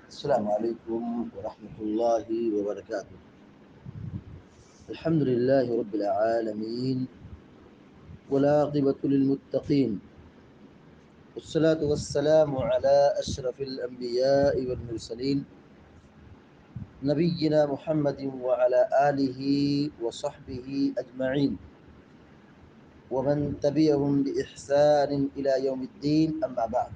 السلام عليكم ورحمة الله وبركاته. الحمد لله رب العالمين والعاقبة للمتقين، والصلاة والسلام على أشرف الأنبياء والمرسلين نبينا محمد وعلى آله وصحبه أجمعين ومن تبعهم بإحسان إلى يوم الدين. أما بعد،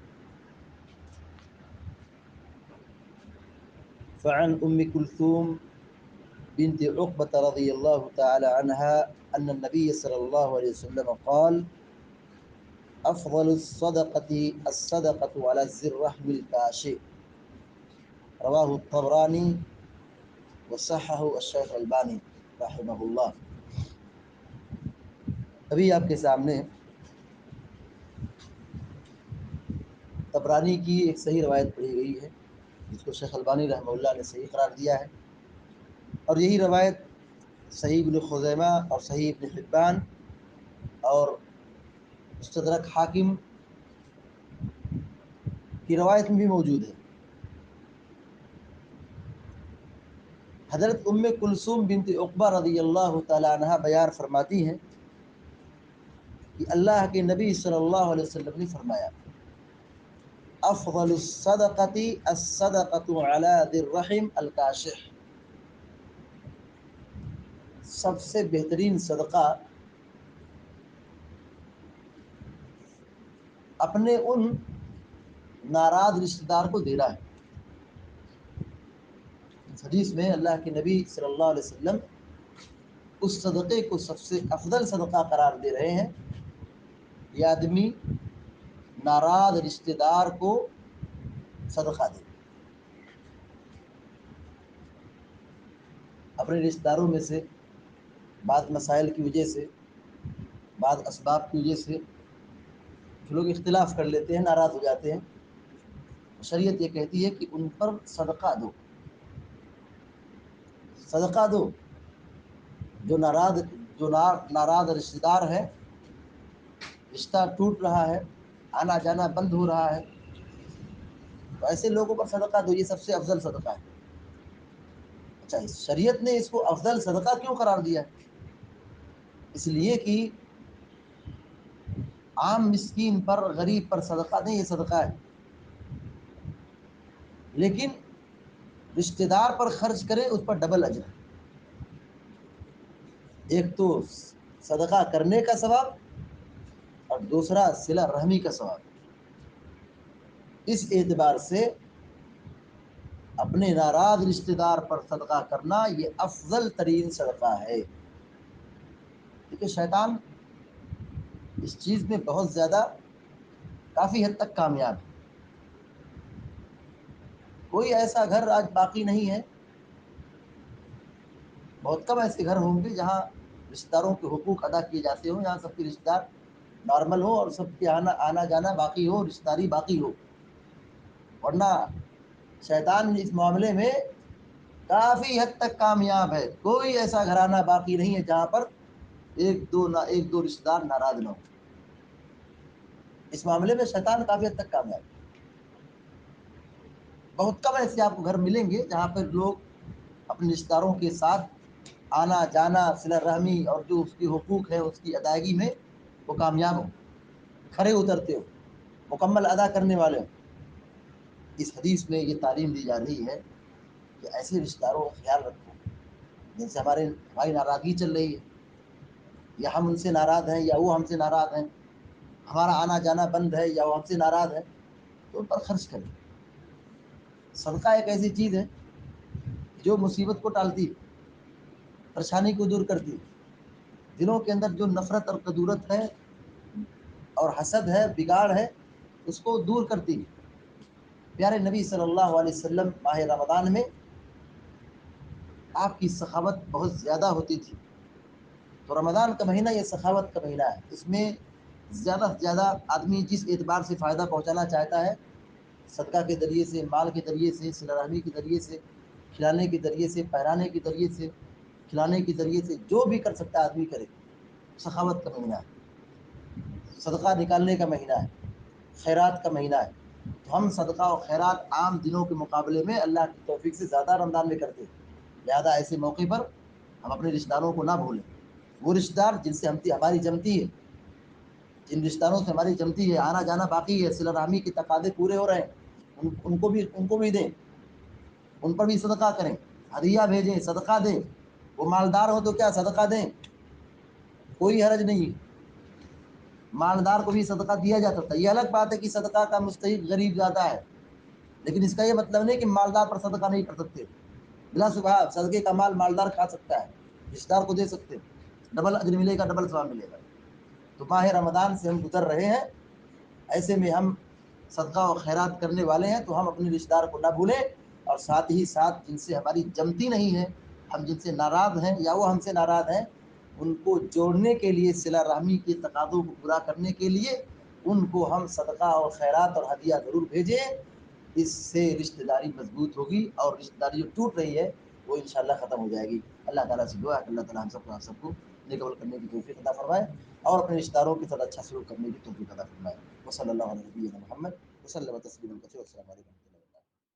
فعن أم كلثوم بنت عقبة رضي الله تعالى عنها أن النبي صلى الله عليه وسلم قال: أفضل الصدقة الصدقة على ذي الرحم الكاشئ. رواه الطبراني وصححه الشيخ البانی رحمہ اللہ۔ ابھی آپ کے سامنے طبرانی کی ایک صحیح روایت پڑھی گئی ہے جس کو شیخ البانی رحمہ اللہ نے صحیح قرار دیا ہے، اور یہی روایت صحیح ابن خزیمہ اور صحیح ابن حبان اور مستدرک حاکم کی روایت میں بھی موجود ہے۔ حضرت ام کلثوم بنت عقبہ رضی اللہ تعالیٰ عنہ بیان فرماتی ہیں کہ اللہ کے نبی صلی اللہ علیہ وسلم نے فرمایا: افضل الصدقۃ الصدقۃ علی ذی الرحم الکاشح۔ سب سے بہترین صدقہ اپنے ان ناراض رشتہ دار کو دینا ہے۔ اس حدیث میں اللہ کے نبی صلی اللہ علیہ وسلم اس صدقے کو سب سے افضل صدقہ قرار دے رہے ہیں۔ یہ آدمی ناراض رشتہ دار کو صدقہ دے، اپنے رشتہ داروں میں سے بعض مسائل کی وجہ سے، بعض اسباب کی وجہ سے جو لوگ اختلاف کر لیتے ہیں، ناراض ہو جاتے ہیں، شریعت یہ کہتی ہے کہ ان پر صدقہ دو، صدقہ دو۔ جو ناراض رشتہ دار ہے، رشتہ ٹوٹ رہا ہے، آنا جانا بند ہو رہا ہے، تو ایسے لوگوں پر صدقہ دو، یہ سب سے افضل صدقہ ہے۔ اچھا، شریعت نے اس کو افضل صدقہ کیوں قرار دیا ہے؟ اس لیے کہ عام مسکین پر، غریب پر صدقہ نہیں، یہ صدقہ ہے، لیکن رشتہ دار پر خرچ کرے اس پر ڈبل اجر ہے۔ ایک تو صدقہ کرنے کا ثواب اور دوسرا صلہ رحمی کا ثواب۔ اس اعتبار سے اپنے ناراض رشتہ دار پر صدقہ کرنا یہ افضل ترین صدقہ ہے۔ کیونکہ شیطان اس چیز میں بہت زیادہ، کافی حد تک کامیاب ہے۔ کوئی ایسا گھر آج باقی نہیں ہے، بہت کم ایسے گھر ہوں گے جہاں رشتہ داروں کے حقوق ادا کیے جاتے ہوں، جہاں سب کے رشتہ دار نارمل ہو اور سب کے آنا جانا باقی ہو، رشتہ داری باقی ہو۔ ورنہ شیطان اس معاملے میں کافی حد تک کامیاب ہے۔ کوئی ایسا گھرانہ باقی نہیں ہے جہاں پر ایک دو رشتہ دار ناراض نہ ہو۔ اس معاملے میں شیطان کافی حد تک کامیاب ہے۔ بہت کم ایسے آپ کو گھر ملیں گے جہاں پر لوگ اپنے رشتہ داروں کے ساتھ آنا جانا، صلہ رحمی اور جو اس کے حقوق ہے اس کی ادائیگی میں وہ کامیاب ہو، کھرے اترتے ہو، مکمل ادا کرنے والے ہو۔ اس حدیث میں یہ تعلیم دی جا رہی ہے کہ ایسے رشتہ داروں کا خیال رکھو جن سے ہماری ناراضگی چل رہی ہے، یا ہم ان سے ناراض ہیں یا وہ ہم سے ناراض ہیں، ہمارا آنا جانا بند ہے یا وہ ہم سے ناراض ہے، تو ان پر خرچ کریں۔ صدقہ ایک ایسی چیز ہے جو مصیبت کو ٹالتی ہے، پریشانی کو دور کرتی ہے، دلوں کے اندر جو نفرت اور کدورت ہے اور حسد ہے، بگاڑ ہے، اس کو دور کرتی ہے۔ پیارے نبی صلی اللہ علیہ وسلم ماہ رمضان میں آپ کی سخاوت بہت زیادہ ہوتی تھی۔ تو رمضان کا مہینہ یہ سخاوت کا مہینہ ہے، اس میں زیادہ سے زیادہ آدمی جس اعتبار سے فائدہ پہنچانا چاہتا ہے، صدقہ کے ذریعے سے، مال کے ذریعے سے، صلہ رحمی کے ذریعے سے، کھلانے کے ذریعے سے، پہرانے کے ذریعے سے، کھلانے کے ذریعے سے، جو بھی کر سکتا ہے آدمی کرے۔ سخاوت کا مہینہ ہے، صدقہ نکالنے کا مہینہ ہے، خیرات کا مہینہ ہے۔ تو ہم صدقہ و خیرات عام دنوں کے مقابلے میں اللہ کی توفیق سے زیادہ رمضان میں کرتے ہیں، لہذا ایسے موقع پر ہم اپنے رشتہ داروں کو نہ بھولیں۔ وہ رشتہ دار جن سے ہماری جمتی ہے، جن رشتہ داروں سے ہماری جمتی ہے، آنا جانا باقی ہے، صلہ رحمی کے تقاضے پورے ہو رہے ہیں، ان کو بھی دیں، ان پر بھی صدقہ کریں، ہدیہ بھیجیں، صدقہ دیں۔ وہ مالدار ہو تو کیا صدقہ دیں، کوئی حرج نہیں، مالدار کو بھی صدقہ دیا جا سکتا ہے۔ یہ الگ بات ہے کہ صدقہ کا مستحق غریب زیادہ ہے، لیکن اس کا یہ مطلب نہیں کہ مالدار پر صدقہ نہیں کر سکتے۔ بلا شبہ صدقے کا مال مالدار کھا سکتا ہے، رشتہ دار کو دے سکتے، ڈبل اجر ملے گا، ڈبل ثواب ملے گا۔ تو ماہ رمضان سے ہم گزر رہے ہیں، ایسے میں ہم صدقہ و خیرات کرنے والے ہیں، تو ہم اپنے رشتہ دار کو نہ بھولیں، اور ساتھ ہی ساتھ جن سے ہماری جمتی نہیں ہے، ہم جن سے ناراض ہیں یا وہ ہم سے ناراض ہیں، ان کو جوڑنے کے لیے، صلہ رحمی کے تقاضوں کو پورا کرنے کے لیے ان کو ہم صدقہ اور خیرات اور ہدیہ ضرور بھیجیں۔ اس سے رشتہ داری مضبوط ہوگی، اور رشتہ داری جو ٹوٹ رہی ہے وہ انشاءاللہ ختم ہو جائے گی۔ اللہ تعالیٰ سے دعا ہے کہ اللہ تعالیٰ ہم سب کو، آپ سب کو نیک عمل کرنے کی توفیق عطا فرمائے، اور اپنے رشتہ داروں کے ساتھ اچھا سلوک کرنے کی توفیق عطا فرمائے۔ وصلی اللہ علیہ نبینا محمد وسلم تسلیما کثیرا۔ السلام علیکم۔